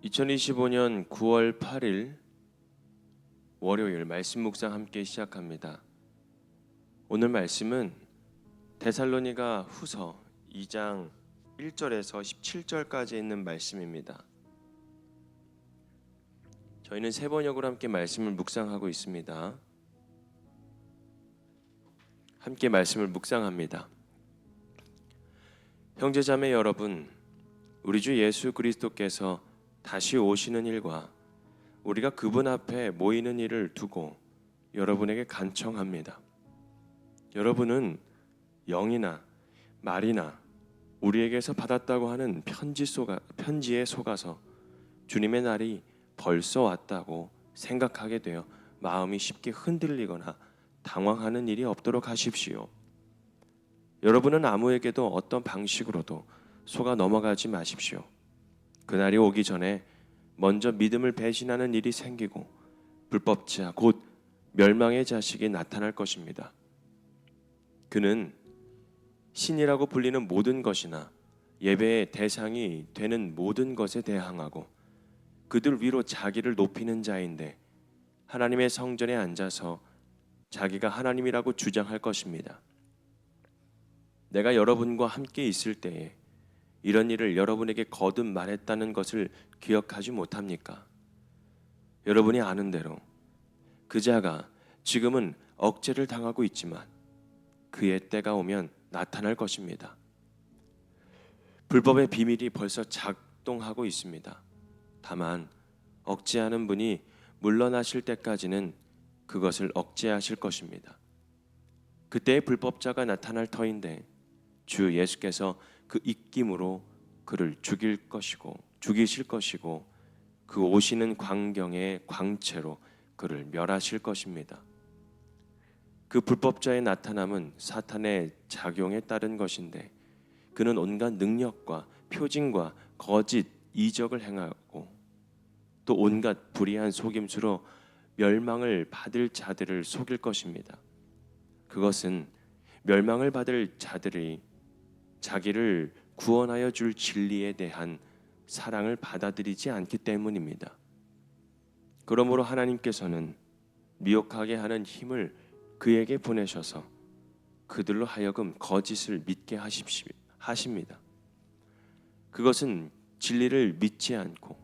2025년 9월 8일 월요일 말씀 묵상 함께 시작합니다. 오늘 말씀은 데살로니가 후서 2장 1절에서 17절까지 있는 말씀입니다. 저희는 세 번역으로 함께 말씀을 묵상하고 있습니다. 함께 말씀을 묵상합니다. 형제자매 여러분, 우리 주 예수 그리스도께서 다시 오시는 일과 우리가 그분 앞에 모이는 일을 두고 여러분에게 간청합니다. 여러분은 영이나 말이나 우리에게서 받았다고 하는 편지에 속아서 주님의 날이 벌써 왔다고 생각하게 되어 마음이 쉽게 흔들리거나 당황하는 일이 없도록 하십시오. 여러분은 아무에게도 어떤 방식으로도 속아 넘어가지 마십시오. 그날이 오기 전에 먼저 믿음을 배신하는 일이 생기고 불법자 곧 멸망의 자식이 나타날 것입니다. 그는 신이라고 불리는 모든 것이나 예배의 대상이 되는 모든 것에 대항하고 그들 위로 자기를 높이는 자인데 하나님의 성전에 앉아서 자기가 하나님이라고 주장할 것입니다. 내가 여러분과 함께 있을 때에 이런 일을 여러분에게 거듭 말했다는 것을 기억하지 못합니까? 여러분이 아는 대로 그 자가 지금은 억제를 당하고 있지만 그의 때가 오면 나타날 것입니다. 불법의 비밀이 벌써 작동하고 있습니다. 다만 억제하는 분이 물러나실 때까지는 그것을 억제하실 것입니다. 그때의 불법자가 나타날 터인데 주 예수께서 그 입김으로 그를 죽이실 것이고 그 오시는 광경의 광채로 그를 멸하실 것입니다. 그 불법자의 나타남은 사탄의 작용에 따른 것인데 그는 온갖 능력과 표징과 거짓 이적을 행하고 또 온갖 불의한 속임수로 멸망을 받을 자들을 속일 것입니다. 그것은 멸망을 받을 자들이 자기를 구원하여 줄 진리에 대한 사랑을 받아들이지 않기 때문입니다. 그러므로 하나님께서는 미혹하게 하는 힘을 그에게 보내셔서 그들로 하여금 거짓을 믿게 하십니다. 그것은 진리를 믿지 않고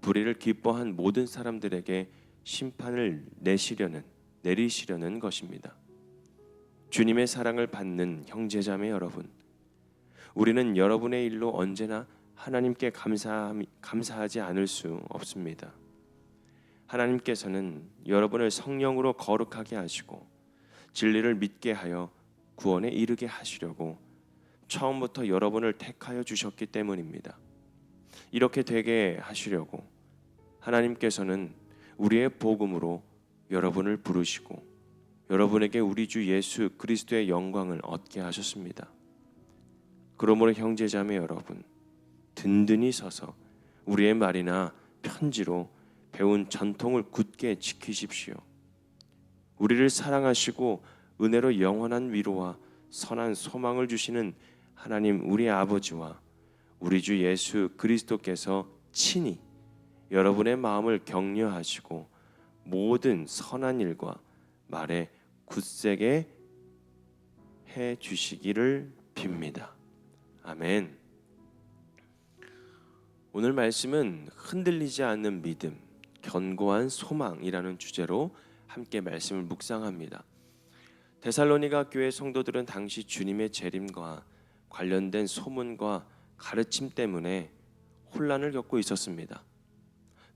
불의를 기뻐한 모든 사람들에게 심판을 내리시려는 것입니다. 주님의 사랑을 받는 형제자매 여러분, 우리는 여러분의 일로 언제나 하나님께 감사하지 않을 수 없습니다. 하나님께서는 여러분을 성령으로 거룩하게 하시고 진리를 믿게 하여 구원에 이르게 하시려고 처음부터 여러분을 택하여 주셨기 때문입니다. 이렇게 되게 하시려고 하나님께서는 우리의 복음으로 여러분을 부르시고 여러분에게 우리 주 예수 그리스도의 영광을 얻게 하셨습니다. 그러므로 형제자매 여러분, 든든히 서서 우리의 말이나 편지로 배운 전통을 굳게 지키십시오. 우리를 사랑하시고 은혜로 영원한 위로와 선한 소망을 주시는 하나님 우리 아버지와 우리 주 예수 그리스도께서 친히 여러분의 마음을 격려하시고 모든 선한 일과 말에 굳세게 해 주시기를 빕니다. 아멘. 오늘 말씀은 흔들리지 않는 믿음, 견고한 소망이라는 주제로 함께 말씀을 묵상합니다. 데살로니가 교회 성도들은 당시 주님의 재림과 관련된 소문과 가르침 때문에 혼란을 겪고 있었습니다.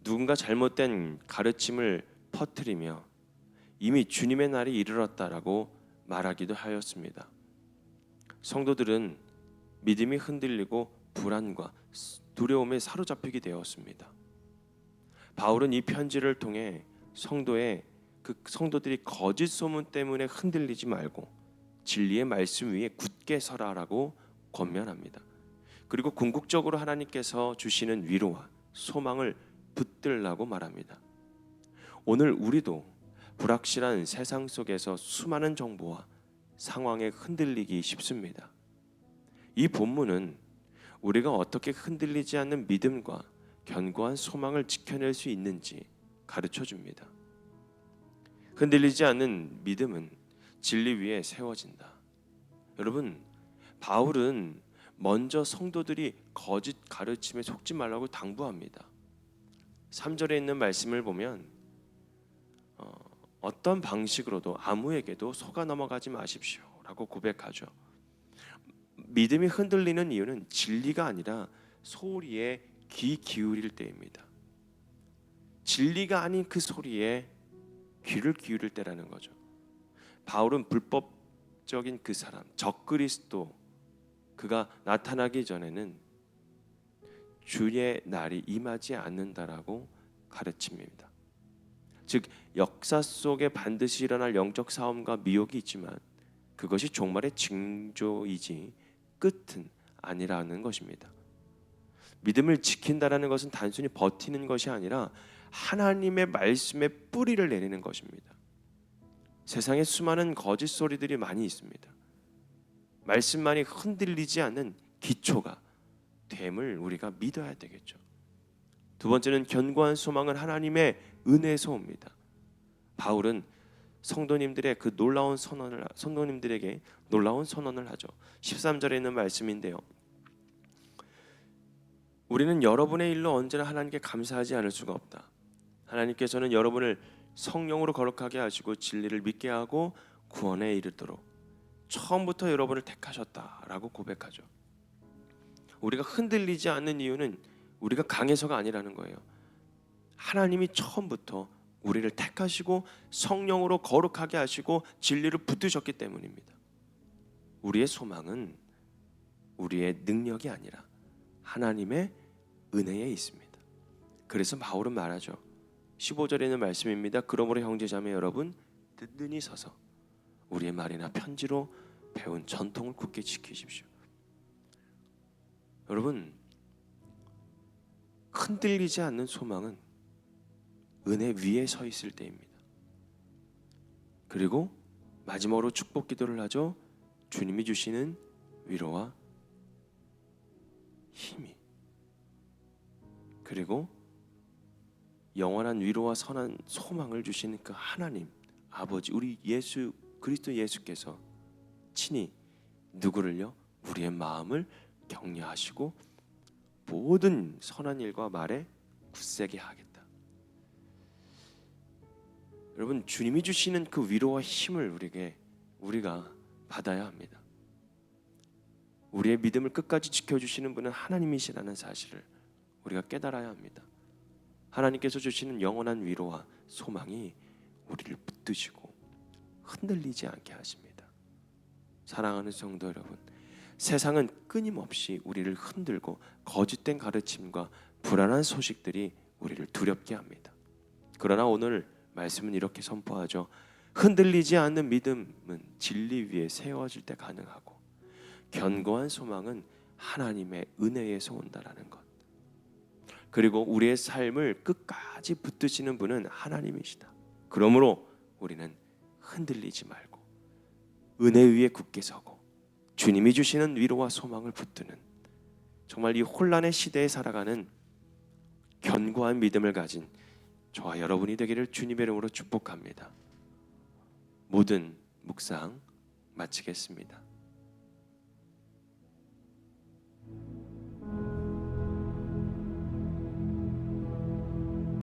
누군가 잘못된 가르침을 퍼뜨리며 이미 주님의 날이 이르렀다라고 말하기도 하였습니다. 성도들은 믿음이 흔들리고 불안과 두려움에 사로잡히게 되었습니다. 바울은 이 편지를 통해 성도들이 거짓 소문 때문에 흔들리지 말고 진리의 말씀 위에 굳게 서라라고 권면합니다. 그리고 궁극적으로 하나님께서 주시는 위로와 소망을 붙들라고 말합니다. 오늘 우리도 불확실한 세상 속에서 수많은 정보와 상황에 흔들리기 쉽습니다. 이 본문은 우리가 어떻게 흔들리지 않는 믿음과 견고한 소망을 지켜낼 수 있는지 가르쳐 줍니다. 흔들리지 않는 믿음은 진리 위에 세워진다. 여러분, 바울은 먼저 성도들이 거짓 가르침에 속지 말라고 당부합니다. 3절에 있는 말씀을 보면 어떤 방식으로도 아무에게도 속아 넘어가지 마십시오 라고 고백하죠. 믿음이 흔들리는 이유는 진리가 아니라 소리에 귀 기울일 때입니다. 진리가 아닌 그 소리에 귀를 기울일 때라는 거죠. 바울은 불법적인 그 사람, 적그리스도, 그가 나타나기 전에는 주의 날이 임하지 않는다라고 가르칩니다. 즉 역사 속에 반드시 일어날 영적 싸움과 미혹이 있지만 그것이 종말의 징조이지 끝은 아니라는 것입니다. 믿음을 지킨다라는 것은 단순히 버티는 것이 아니라 하나님의 말씀에 뿌리를 내리는 것입니다. 세상에 수많은 거짓 소리들이 많이 있습니다. 말씀만이 흔들리지 않는 기초가 됨을 우리가 믿어야 되겠죠. 두 번째는 견고한 소망은 하나님의 은혜에서 옵니다. 바울은 성도님들의 그 성도님들에게 놀라운 선언을 하죠. 13절에 있는 말씀인데요. 우리는 여러분의 일로 언제나 하나님께 감사하지 않을 수가 없다. 하나님께서는 여러분을 성령으로 거룩하게 하시고 진리를 믿게 하고 구원에 이르도록 처음부터 여러분을 택하셨다라고 고백하죠. 우리가 흔들리지 않는 이유는 우리가 강해서가 아니라는 거예요. 하나님이 처음부터 우리를 택하시고 성령으로 거룩하게 하시고 진리를 붙드셨기 때문입니다. 우리의 소망은 우리의 능력이 아니라 하나님의 은혜에 있습니다. 그래서 바울은 말하죠. 15절에 있는 말씀입니다. 그러므로 형제자매 여러분 든든히 서서 우리의 말이나 편지로 배운 전통을 굳게 지키십시오. 여러분, 흔들리지 않는 소망은 은혜 위에 서 있을 때입니다. 그리고 마지막으로 축복 기도를 하죠. 주님이 주시는 위로와 힘이, 그리고 영원한 위로와 선한 소망을 주시는 그 하나님 아버지, 우리 예수 그리스도 예수께서 친히 누구를요? 우리의 마음을 격려하시고 모든 선한 일과 말에 굳세게 하겠다. 여러분, 주님이 주시는 그 위로와 힘을 우리가 받아야 합니다. 우리의 믿음을 끝까지 지켜주시는 분은 하나님이시라는 사실을 우리가 깨달아야 합니다. 하나님께서 주시는 영원한 위로와 소망이 우리를 붙드시고 흔들리지 않게 하십니다. 사랑하는 성도 여러분, 세상은 끊임없이 우리를 흔들고 거짓된 가르침과 불안한 소식들이 우리를 두렵게 합니다. 그러나 오늘 말씀은 이렇게 선포하죠. 흔들리지 않는 믿음은 진리 위에 세워질 때 가능하고 견고한 소망은 하나님의 은혜에서 온다라는 것. 그리고 우리의 삶을 끝까지 붙드시는 분은 하나님이시다. 그러므로 우리는 흔들리지 말고 은혜 위에 굳게 서고 주님이 주시는 위로와 소망을 붙드는, 정말 이 혼란의 시대에 살아가는 견고한 믿음을 가진 저와 여러분이 되기를 주님의 이름으로 축복합니다. 모든 묵상 마치겠습니다.